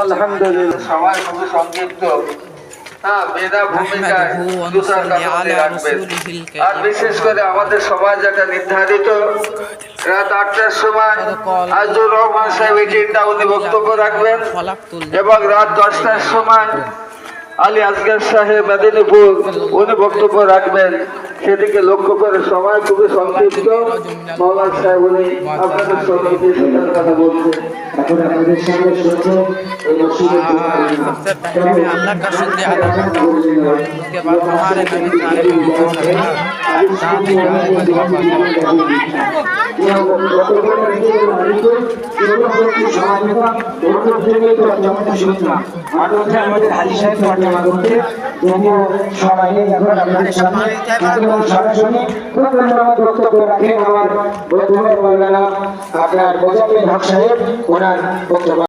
আলহামদুলিল্লাহ সময় খুবই সংক্ষিপ্ত। বিনা ভূমিকায় দুটার কথা মনে রাখবেন। আর বিশেষ করে আমাদের সমাজ একটা নির্ধারিত রাত 8টার সময় আজুর রহমান সাহেব এই তিনটা উনি বক্তব্য রাখবেন এবং রাত 10টার সময় আলী আসগর সাহেব মেদিনীপুর উনি বক্তব্য রাখবেন। সেদিকে লক্ষ্য করে সময় খুবই সংক্ষিপ্ত। মৌলানা সাহেব উনি আপনাদের সঙ্গে কথা বলছেন। এখন আপনাদের সামনে শুনছেন এই মসজিদের सबसे पहले मैं अल्लाह का शुक्रिया अदा करता हूँ। उसके बाद हमारे नबी আমাদের হাজি সাহেব তর্জমা করতে সবাই এখন আপনাদের সামনে সরাসরি খুব ধন্যবাদ বক্তব্য রাখেন আমার বন্ধু মাওলানা আপনার মোজাম্মেল হক সাহেব ওনার বক্তব্য।